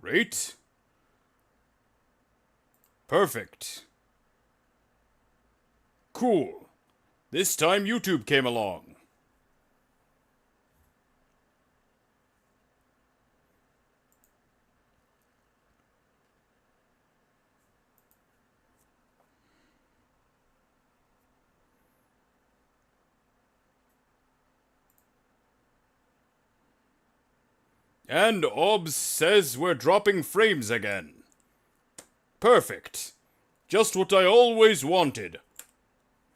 Great. Perfect. Cool. This time YouTube came along. And OBS says we're dropping frames again. Perfect. Just what I always wanted.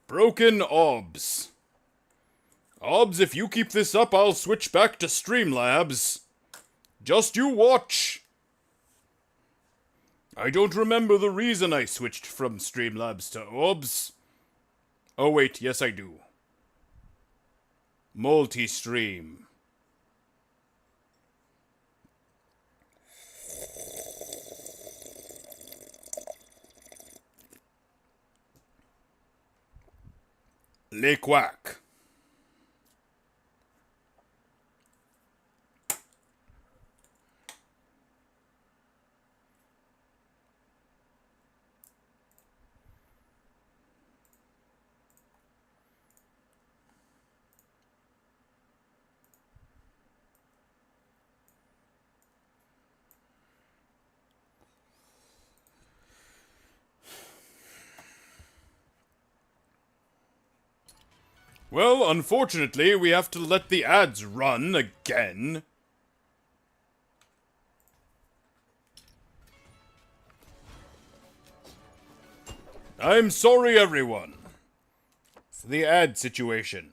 Broken OBS. OBS, if you keep this up, I'll switch back to Streamlabs. Just you watch. I don't remember the reason I switched from Streamlabs to OBS. Oh wait, yes I do. Multi-stream. Les Quack. Well, unfortunately, we have to let the ads run again. I'm sorry, everyone, for the ad situation.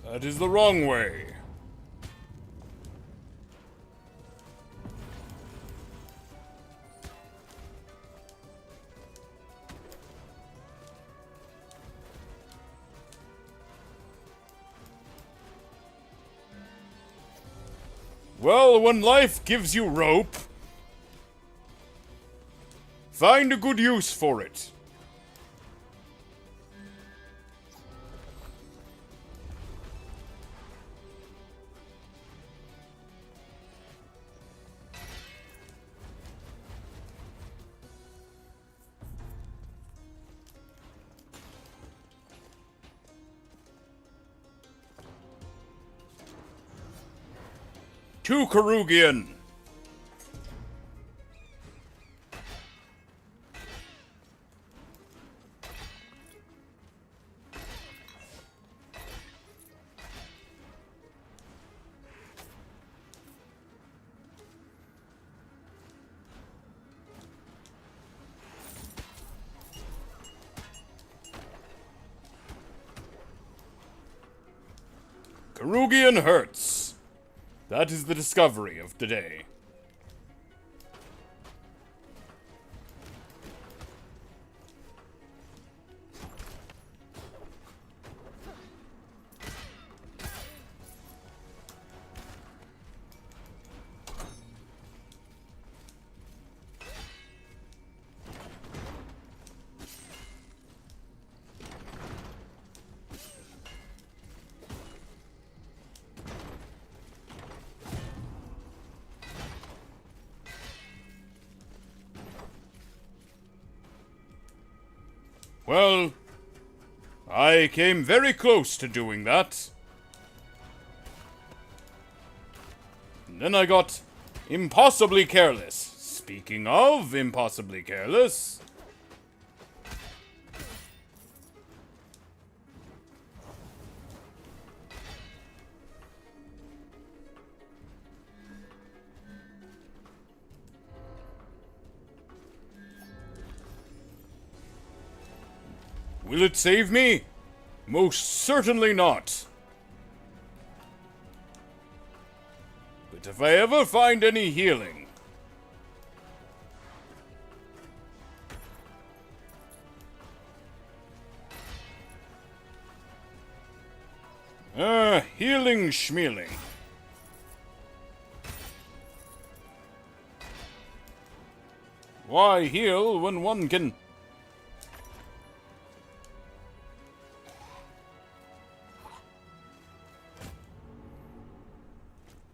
That is the wrong way. Well, when life gives you rope, find a good use for it. To Karugian. Karugian hurts. That is the discovery of today. Well, I came very close to doing that. And then I got impossibly careless. Speaking of impossibly careless... Will it save me? Most certainly not. But if I ever find any healing... healing schmealing. Why heal when one can...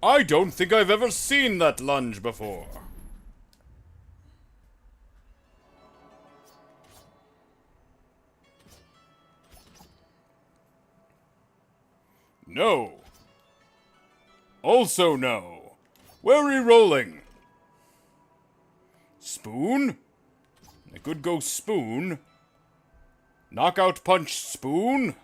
I don't think I've ever seen that lunge before. No. Also no. Where are we rolling? Spoon? I could go spoon. Knockout punch spoon?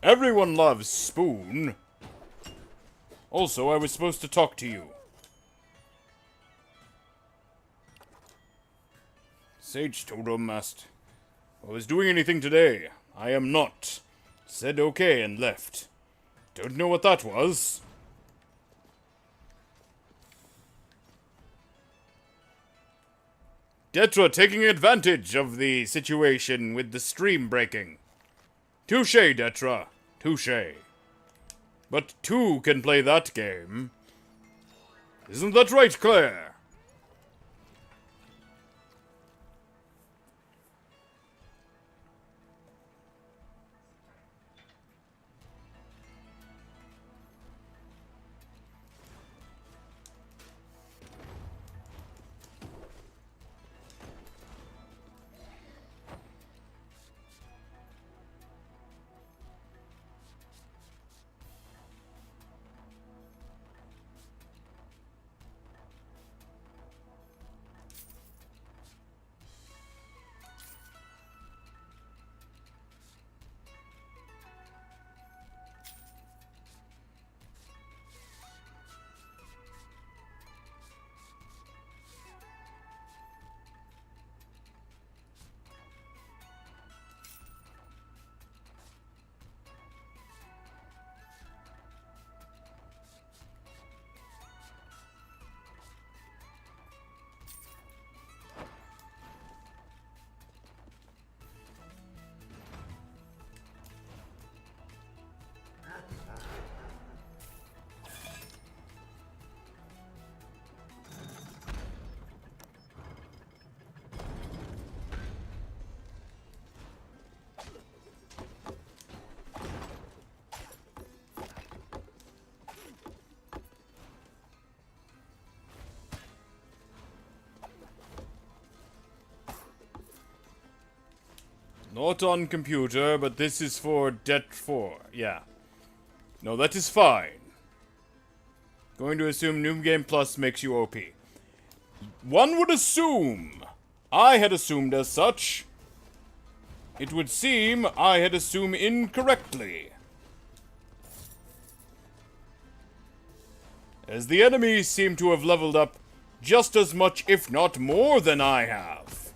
Everyone loves spoon. Also, I was supposed to talk to you. Sage Totem asked if I was doing anything today. I am not. Said okay and left. Don't know what that was. Detra taking advantage of the situation with the stream breaking. Touche, Detra. Touche. But two can play that game. Isn't that right, Claire? Not on computer, but this is for Det 4. Yeah. No, that is fine. Going to assume New Game Plus makes you OP. One would assume. I had assumed as such. It would seem I had assumed incorrectly. As the enemies seem to have leveled up just as much, if not more, than I have.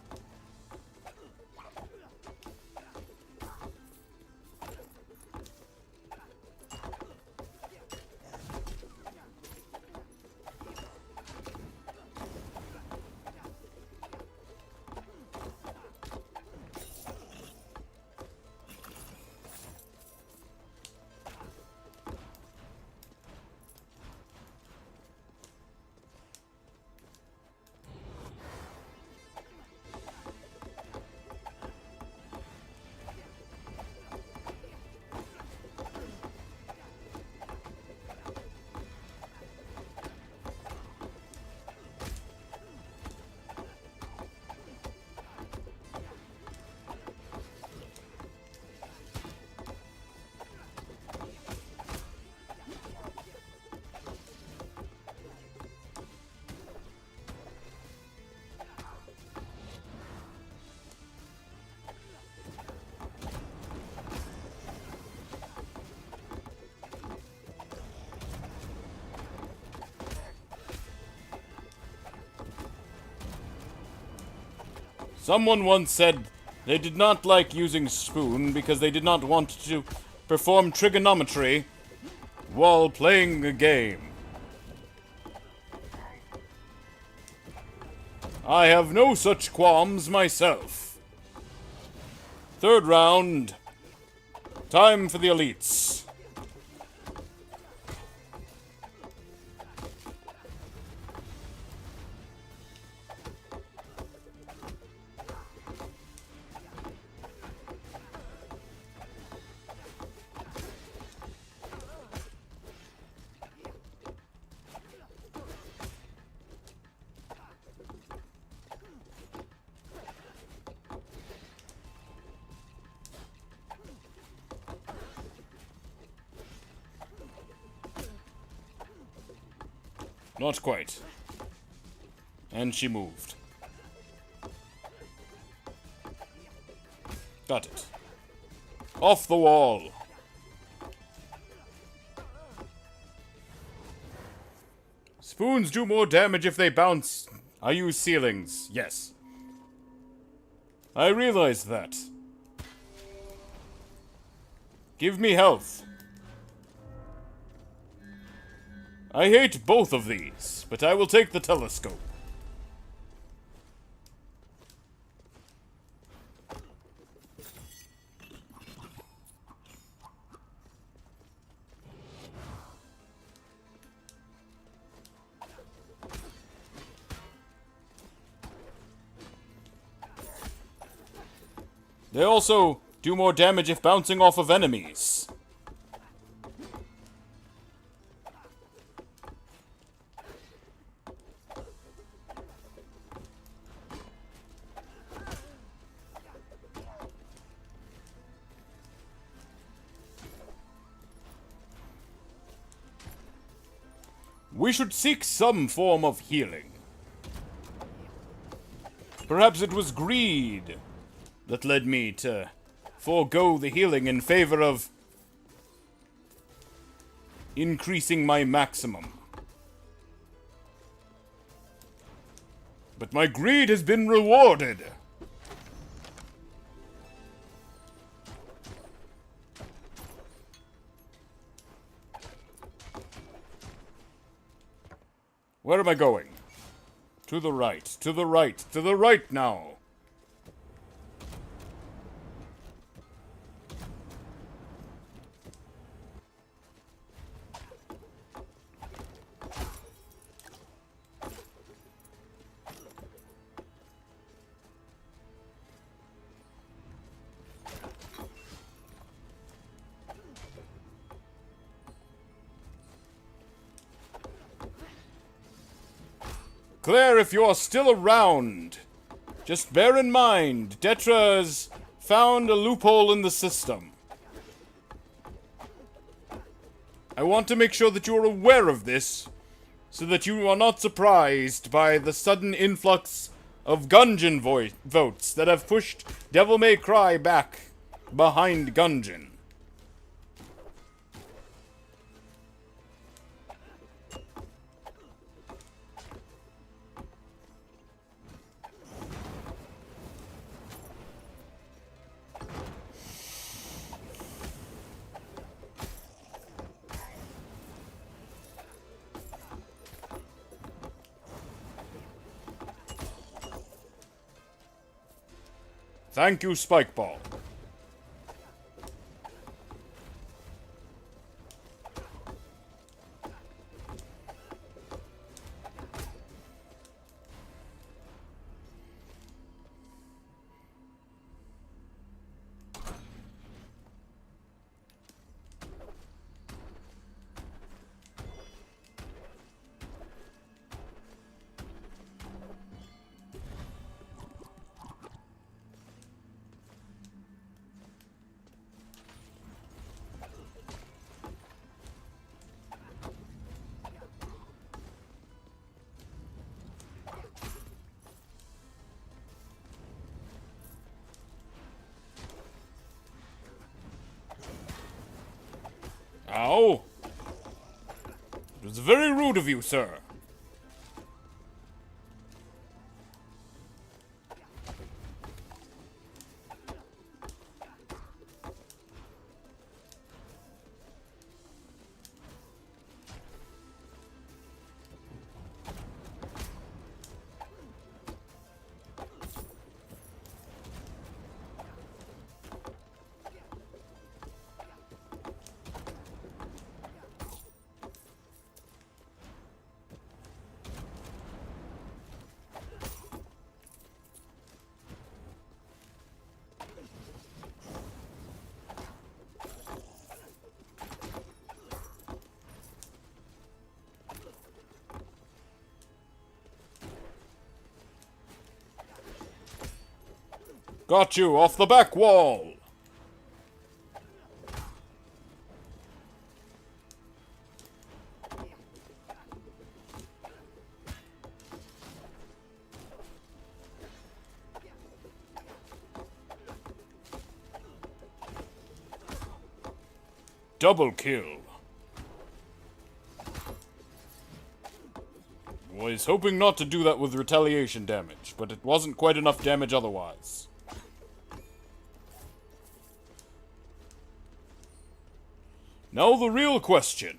Someone once said they did not like using spoon because they did not want to perform trigonometry while playing a game. I have no such qualms myself. Third round. Time for the elites. Not quite. And she moved. Got it. Off the wall. Spoons do more damage if they bounce. I use ceilings. Yes. I realize that. Give me health. I hate both of these, but I will take the telescope. They also do more damage if bouncing off of enemies. We should seek some form of healing. Perhaps it was greed that led me to forego the healing in favor of increasing my maximum. But my greed has been rewarded. Where am I going? To the right, to the right, to the right now. Claire, if you're still around, just bear in mind, Detra's found a loophole in the system. I want to make sure that you're aware of this, so that you are not surprised by the sudden influx of Gungeon votes that have pushed Devil May Cry back behind Gungeon. Thank you, Spikeball. Ow! It was very rude of you, sir. Got you off the back wall! Double kill. Was hoping not to do that with retaliation damage, but it wasn't quite enough damage otherwise. Now the real question.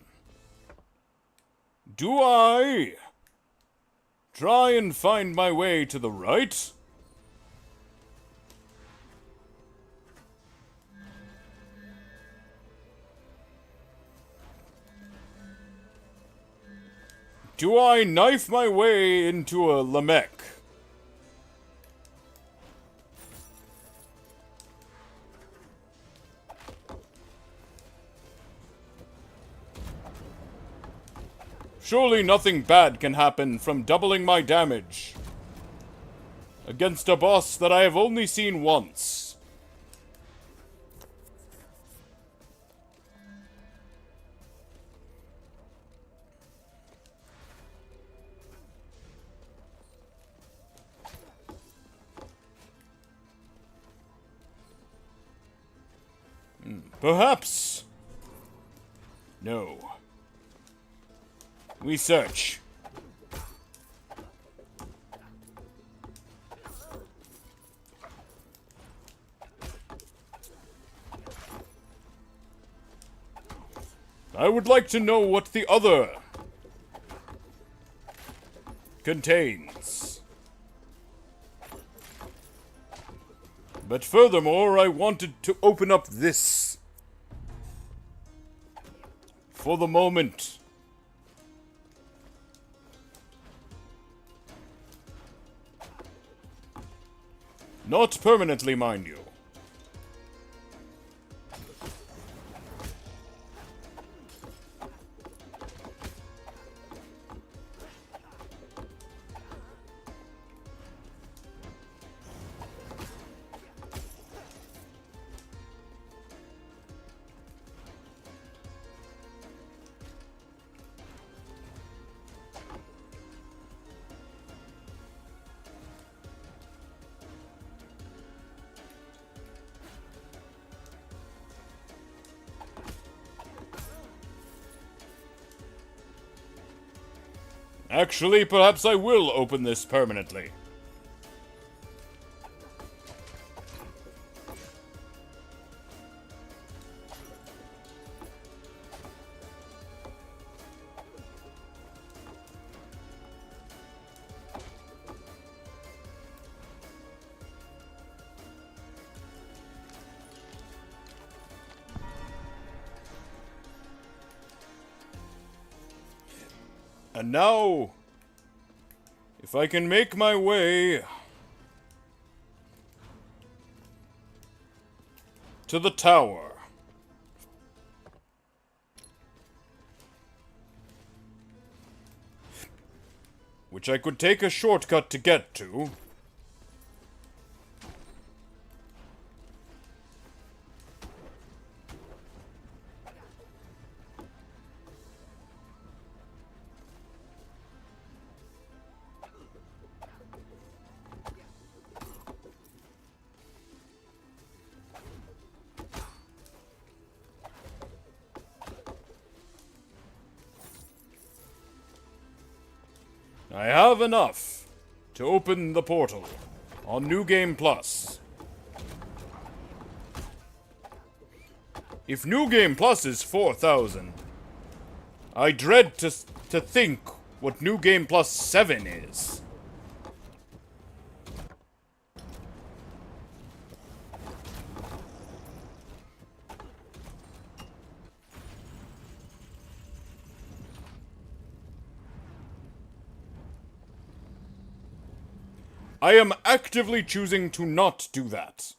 Do I try and find my way to the right? Do I knife my way into a Lamech? Surely nothing bad can happen from doubling my damage against a boss that I have only seen once. Perhaps. No. We search. I would like to know what the other contains. But furthermore, I wanted to open up this for the moment. Not permanently, mind you. Actually, perhaps I will open this permanently. And now, if I can make my way to the tower. Which I could take a shortcut to get to. I have enough to open the portal on New Game Plus. If New Game Plus is 4,000, I dread to think what New Game Plus 7 is. I am actively choosing to not do that.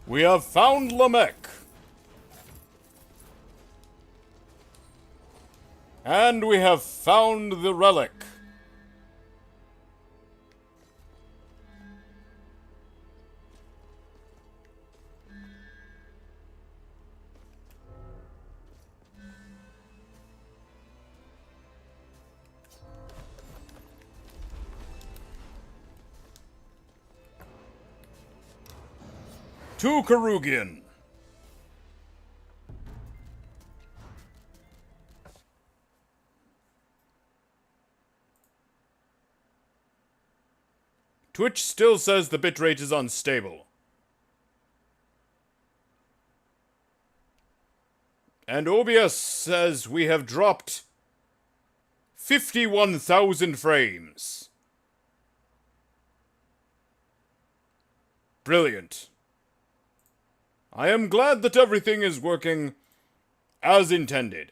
We have found Lamech. And we have found the relic. To Karugian. Twitch still says the bitrate is unstable. And OBS says we have dropped 51,000 frames. Brilliant. I am glad that everything is working as intended.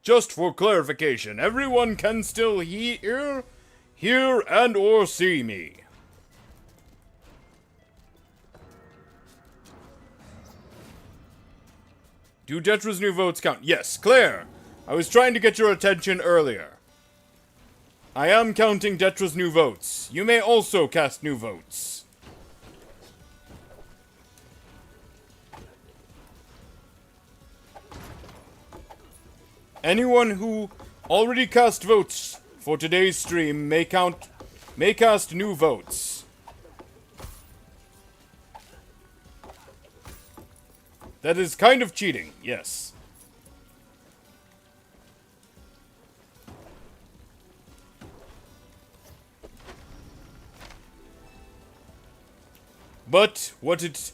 Just for clarification, everyone can still hear and or see me. Do Detra's new votes count? Yes, Claire! I was trying to get your attention earlier. I am counting Detra's new votes. You may also cast new votes. Anyone who already cast votes for today's stream may cast new votes. That is kind of cheating, yes. But what it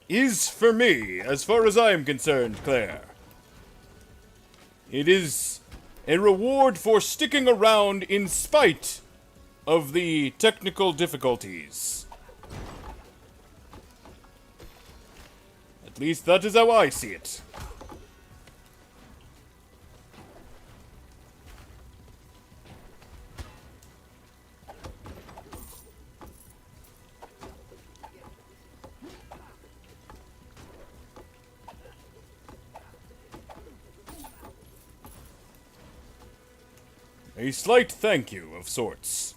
is for me, as far as I am concerned, Claire, it is a reward for sticking around in spite of the technical difficulties. At least that is how I see it. A slight thank you of sorts.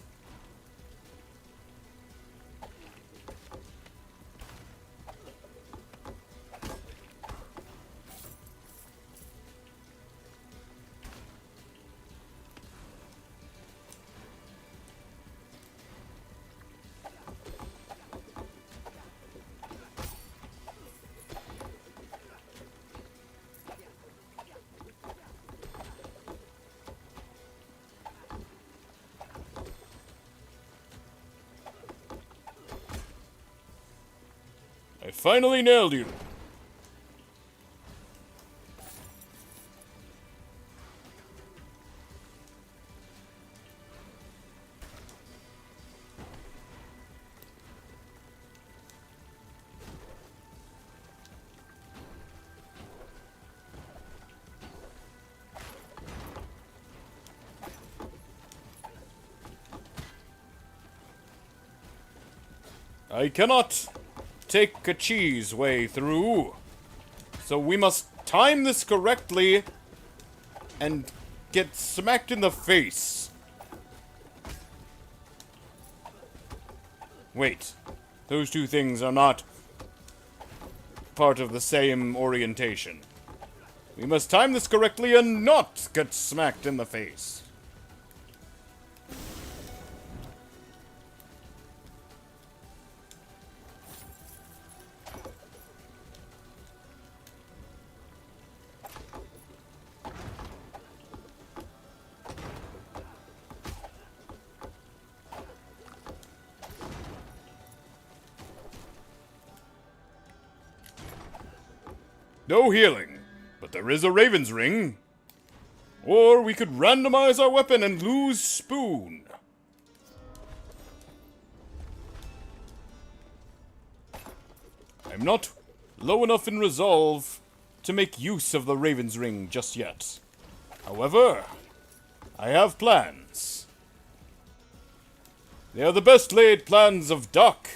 I finally nailed you. I cannot take a cheese way through, so we must time this correctly and get smacked in the face. Wait, those two things are not part of the same orientation. We must time this correctly and not get smacked in the face. No healing, but there is a Raven's Ring. Or we could randomize our weapon and lose Spoon. I'm not low enough in resolve to make use of the Raven's Ring just yet. However, I have plans. They are the best laid plans of Duck.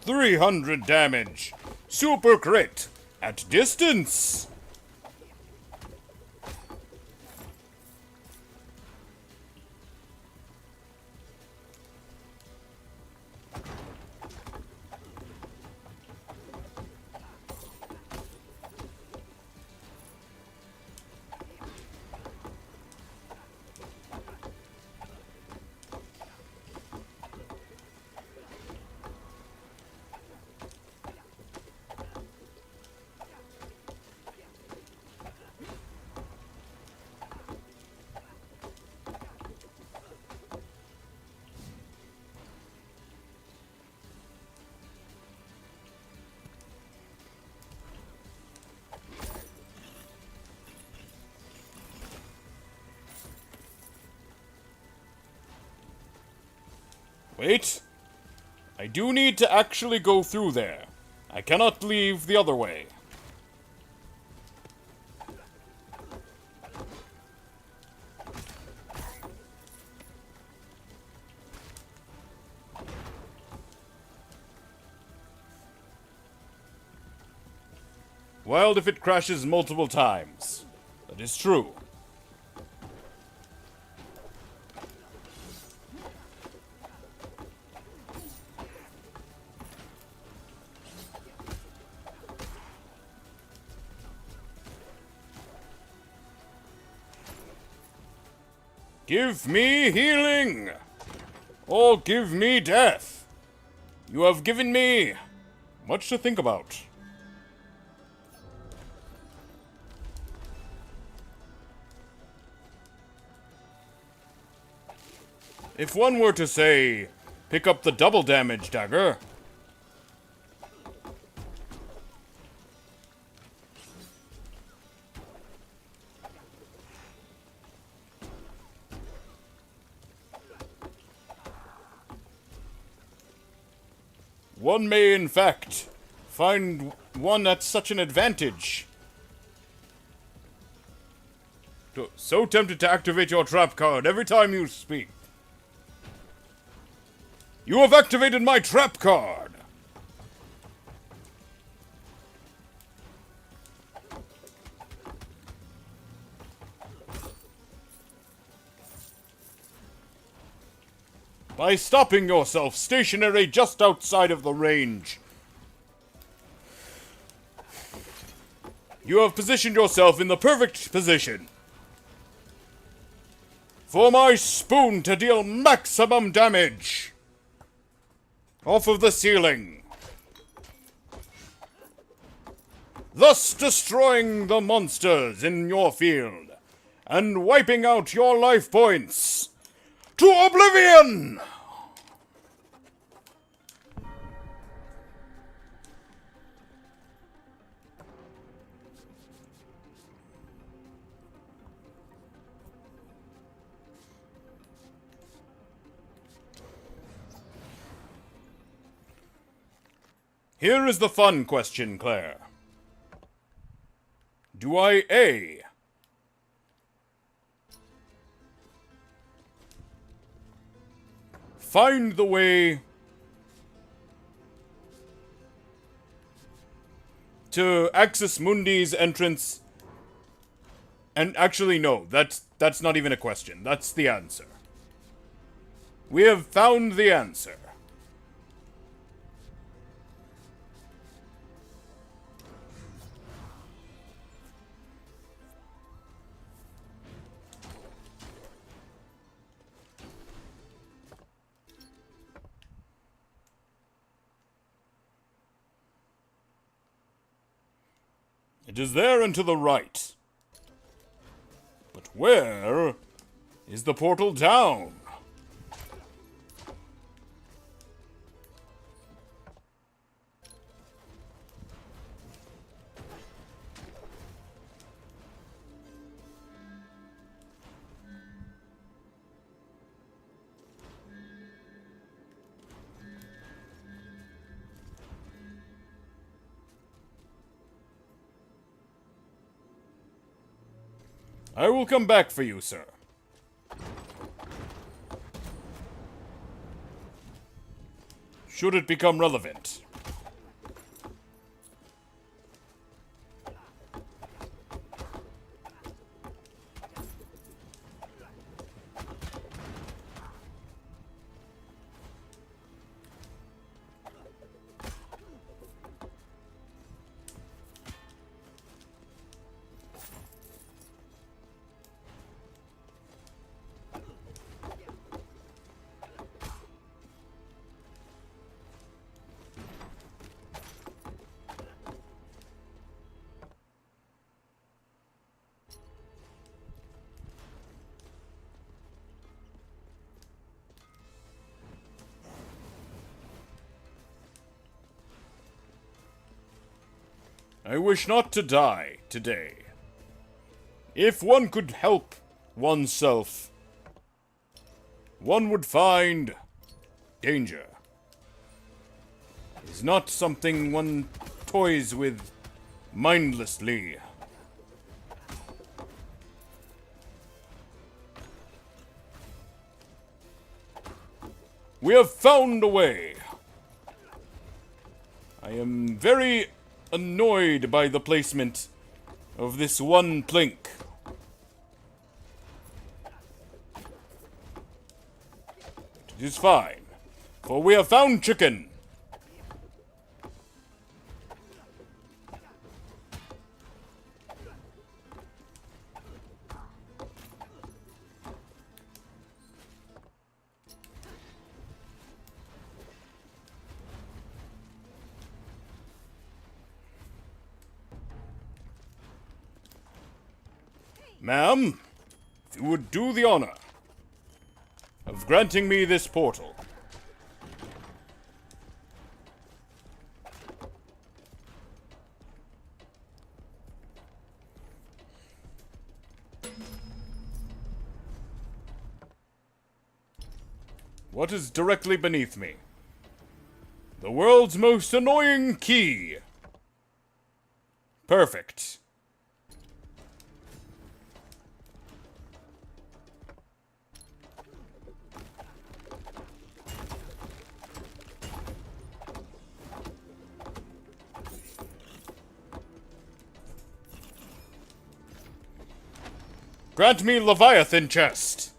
$300 damage. Super crit. At distance. Wait. I do need to actually go through there. I cannot leave the other way. Wild if it crashes multiple times. That is true. Give me healing! Or give me death! You have given me much to think about. If one were to say, pick up the double damage dagger. One may, in fact, find one at such an advantage. So tempted to activate your trap card every time you speak. You have activated my trap card! By stopping yourself stationary just outside of the range. You have positioned yourself in the perfect position for my spoon to deal maximum damage off of the ceiling, thus destroying the monsters in your field and wiping out your life points to oblivion! Here is the fun question, Claire. Do I A, find the way to Axis Mundi's entrance. And actually, no, that's not even a question. That's the answer. We have found the answer. It is there and to the right. But where is the portal down? I will come back for you, sir. Should it become relevant. I wish not to die today. If one could help oneself, one would find danger is not something one toys with mindlessly. We have found a way. I am very annoyed by the placement of this one plink. It is fine, for we have found chicken. Ma'am, if you would do the honor of granting me this portal. What is directly beneath me? The world's most annoying key. Perfect. Grant me Leviathan chest.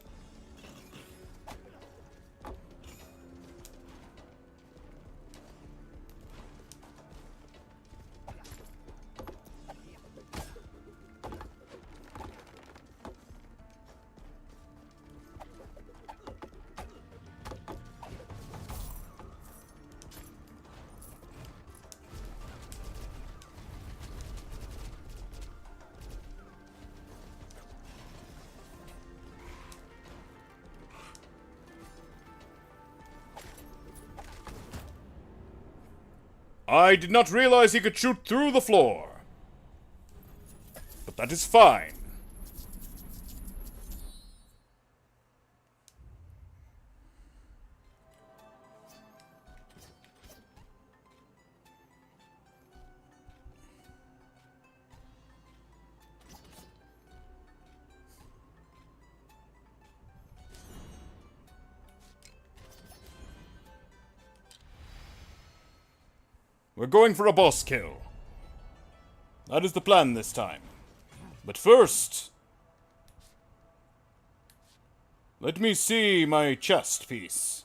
I did not realize he could shoot through the floor. But that is fine. We're going for a boss kill. That is the plan this time. But first, let me see my chest piece.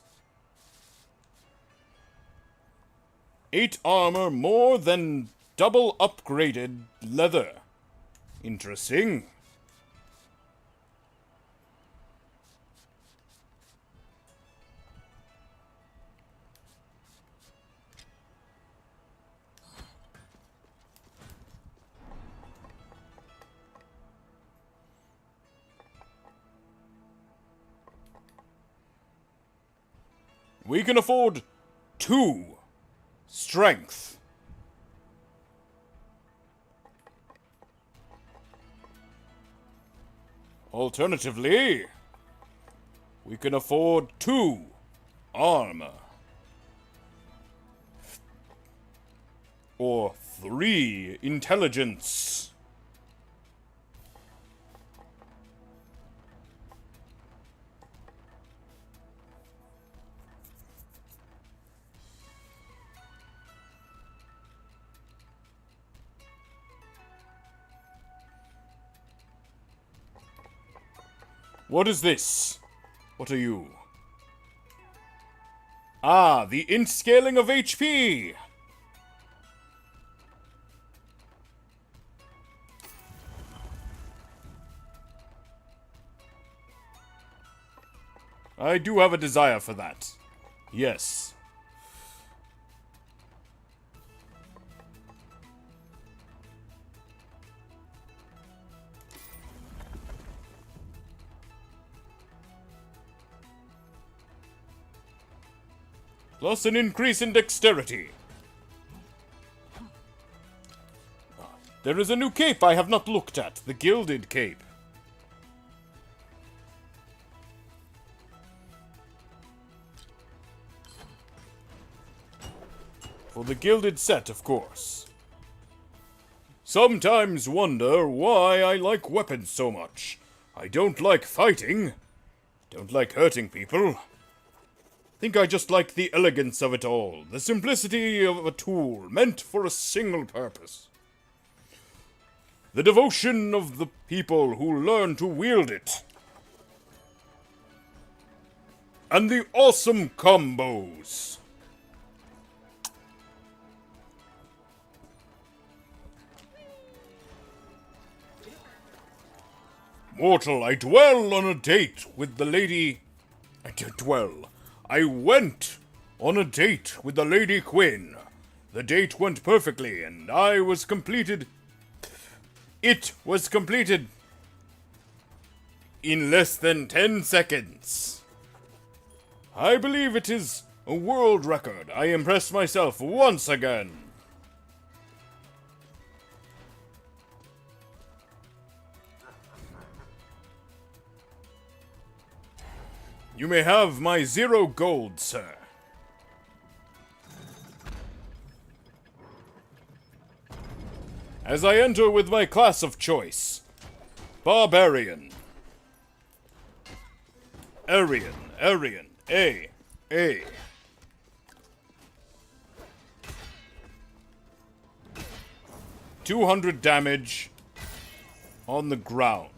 8 armor, more than double upgraded leather. Interesting. We can afford 2 strength. Alternatively, we can afford 2 armor. Or 3 intelligence. What is this? What are you? Ah, the int scaling of HP! I do have a desire for that. Yes. Plus an increase in dexterity. There is a new cape I have not looked at, the Gilded Cape. For the Gilded set, of course. Sometimes wonder why I like weapons so much. I don't like fighting. Don't like hurting people. Think I just like the elegance of it all, the simplicity of a tool meant for a single purpose. The devotion of the people who learn to wield it. And the awesome combos. Mortal, I dwell on a date with the lady... I went on a date with the Lady Quinn. The date went perfectly, and I was completed... It was completed in less than 10 seconds. I believe it is a world record. I impressed myself once again. You may have my 0 gold, sir. As I enter with my class of choice, Barbarian. Aryan, A. 200 damage on the ground.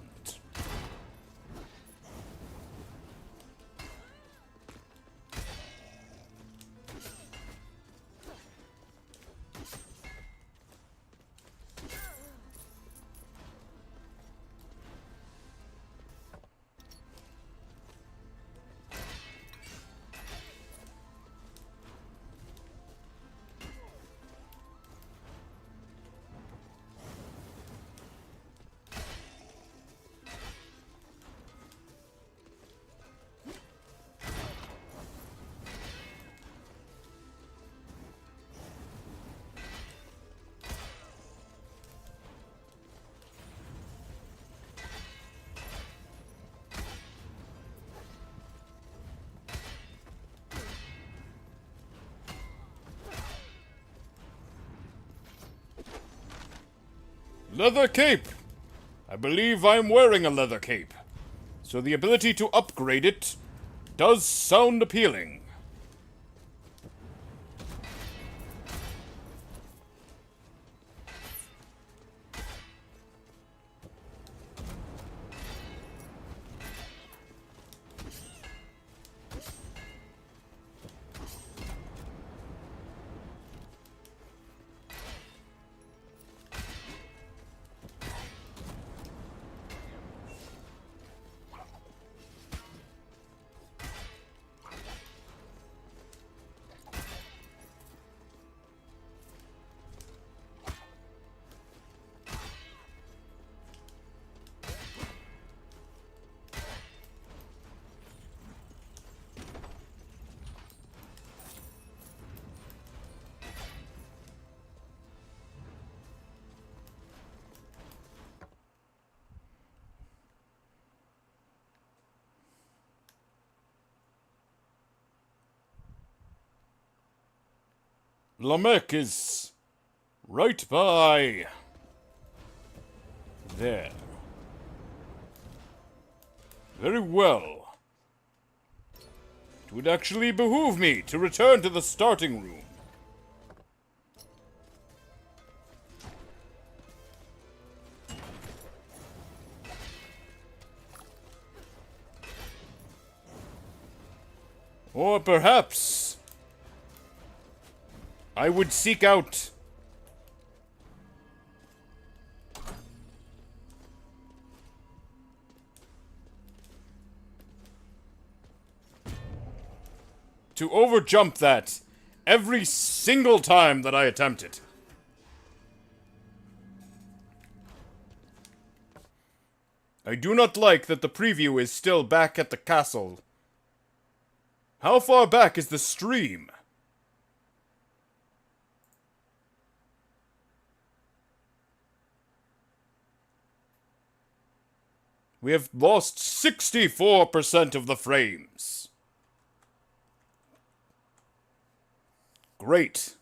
Leather cape! I believe I'm wearing a leather cape, so the ability to upgrade it does sound appealing. Lamech is right by there. Very well. It would actually behoove me to return to the starting room. Or perhaps I would seek out to overjump that every single time that I attempt it. I do not like that the preview is still back at the castle. How far back is the stream? We have lost 64% of the frames. Great.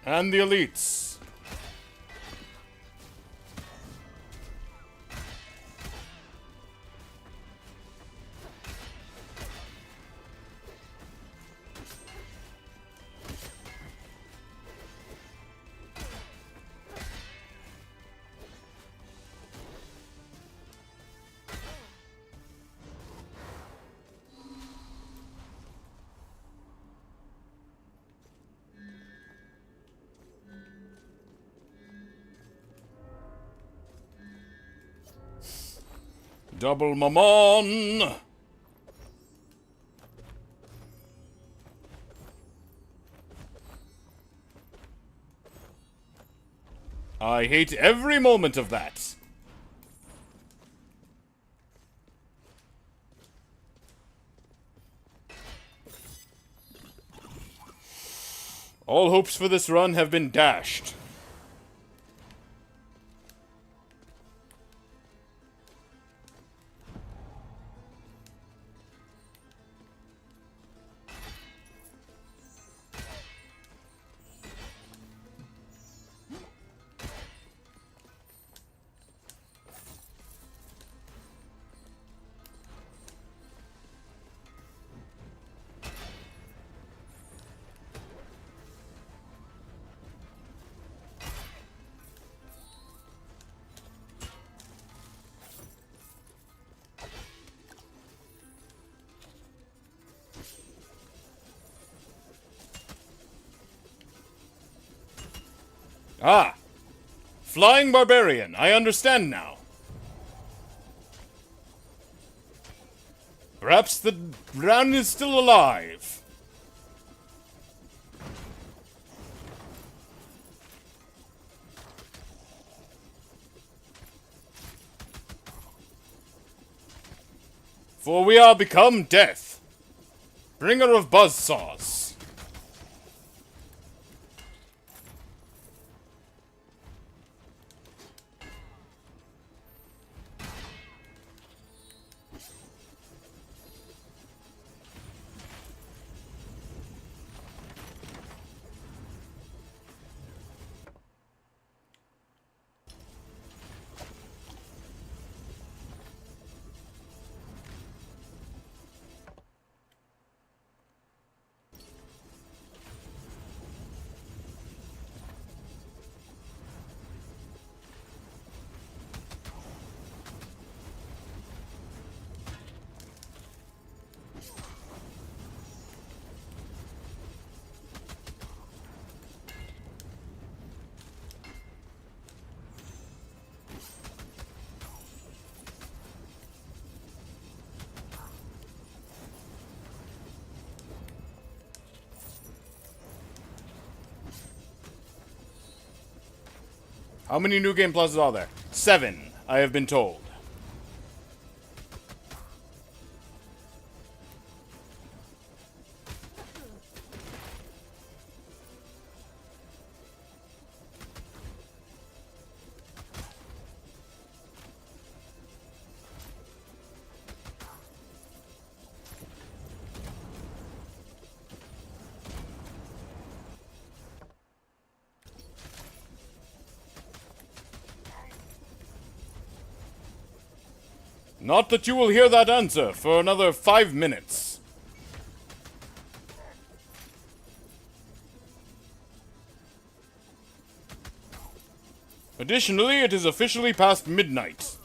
And the elites. Double Mammon! I hate every moment of that. All hopes for this run have been dashed. Ah! Flying Barbarian, I understand now. Perhaps the Brown is still alive. For we are become death, bringer of buzzsaws. How many New Game Pluses are there? 7, I have been told. Not that you will hear that answer for another 5 minutes. Additionally, it is officially past midnight.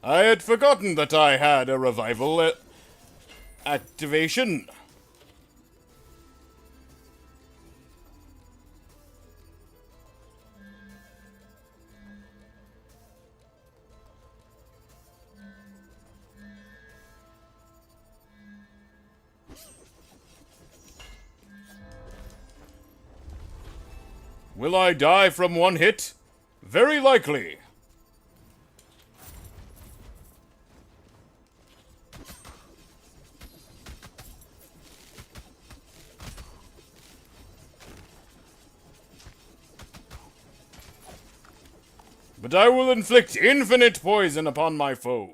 I had forgotten that I had a revival activation. Will I die from one hit? Very likely. But I will inflict infinite poison upon my foe.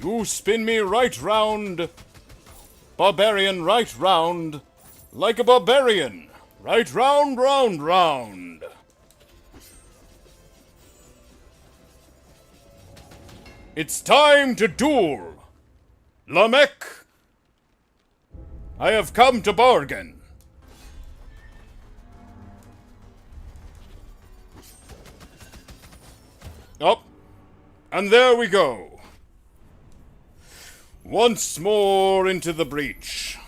You spin me right round, barbarian, right round, like a barbarian, right round, round, round. It's time to duel. Lamech, I have come to bargain. Up, and there we go. Once more into the breach.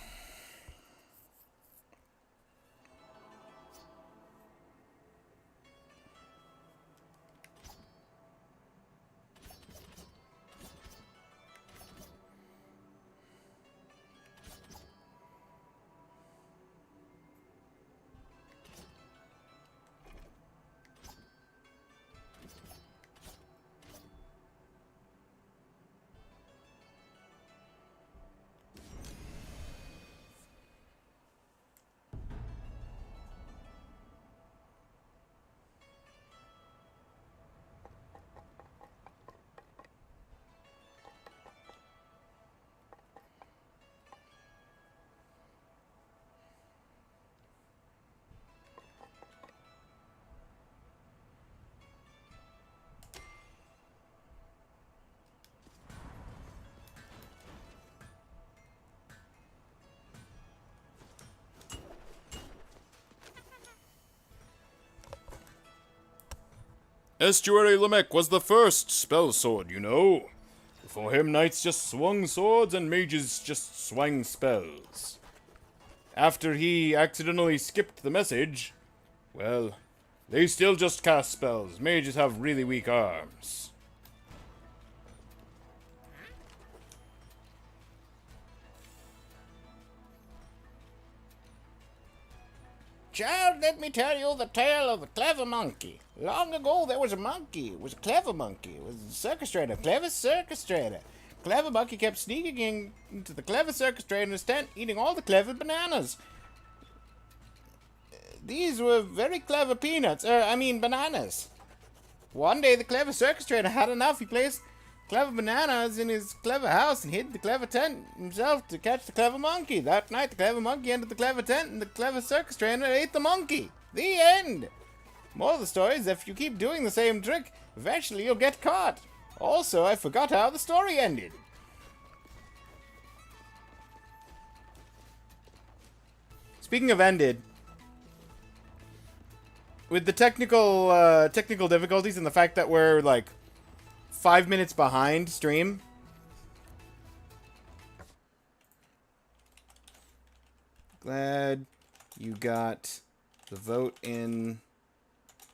Estuary Lamech was the first spell sword, you know. Before him, knights just swung swords and mages just swung spells. After he accidentally skipped the message, well, they still just cast spells. Mages have really weak arms. Child, let me tell you the tale of the clever monkey. Long ago, there was a monkey. It was a clever monkey. It was a circus trainer, clever circus trainer. Clever monkey kept sneaking into the clever circus trainer's tent, eating all the clever bananas. These were very clever peanuts. Bananas. One day, the clever circus trainer had enough. He placed clever bananas in his clever house and hid the clever tent himself to catch the clever monkey. That night, the clever monkey entered the clever tent and the clever circus trainer ate the monkey. The end. More of the story is if you keep doing the same trick, eventually you'll get caught. Also, I forgot how the story ended. Speaking of ended, with the technical difficulties and the fact that we're like 5 minutes behind stream, glad you got the vote in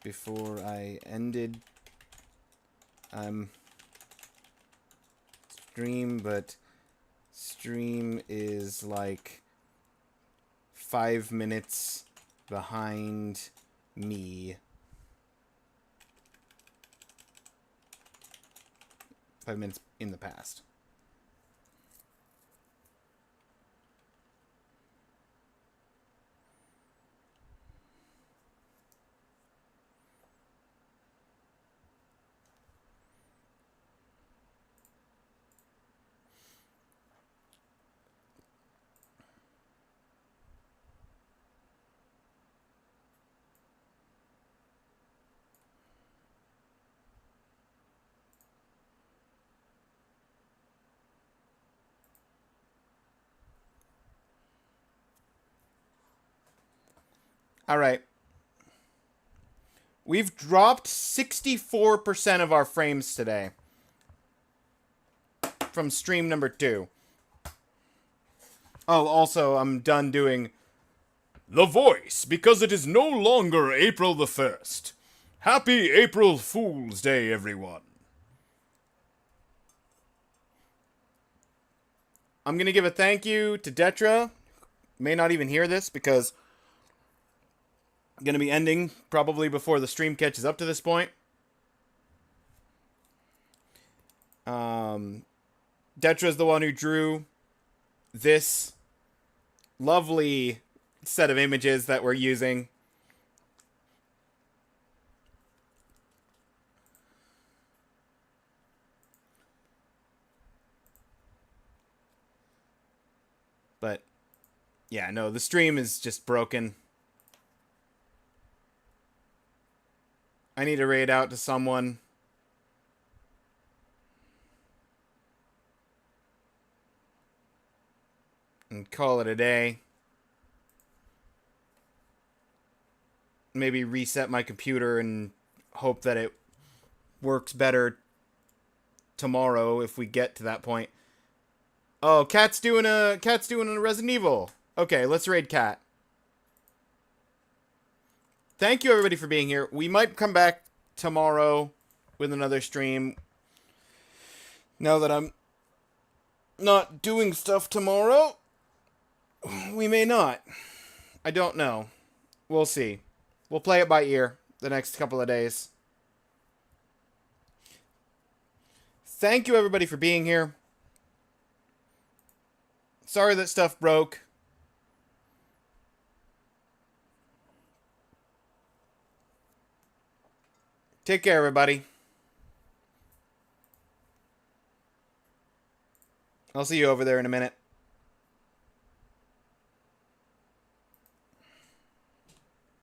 before I ended stream, but stream is like 5 minutes behind me. 5 minutes in the past. All right. We've dropped 64% of our frames today from stream number 2. Oh, also, I'm done doing The Voice, because it is no longer April the 1st. Happy April Fool's Day, everyone. I'm going to give a thank you to Detra. May not even hear this because I'm going to be ending probably before the stream catches up to this point. Detra's the one who drew this lovely set of images that we're using. But yeah, no, the stream is just broken. I need to raid out to someone. And call it a day. Maybe reset my computer and hope that it works better tomorrow if we get to that point. Oh, Cat's doing a Resident Evil. Okay, let's raid Cat. Thank you everybody for being here. We might come back tomorrow with another stream. Now that I'm not doing stuff tomorrow, we may not. I don't know. We'll see. We'll play it by ear the next couple of days. Thank you everybody for being here. Sorry that stuff broke. Take care, everybody. I'll see you over there in a minute.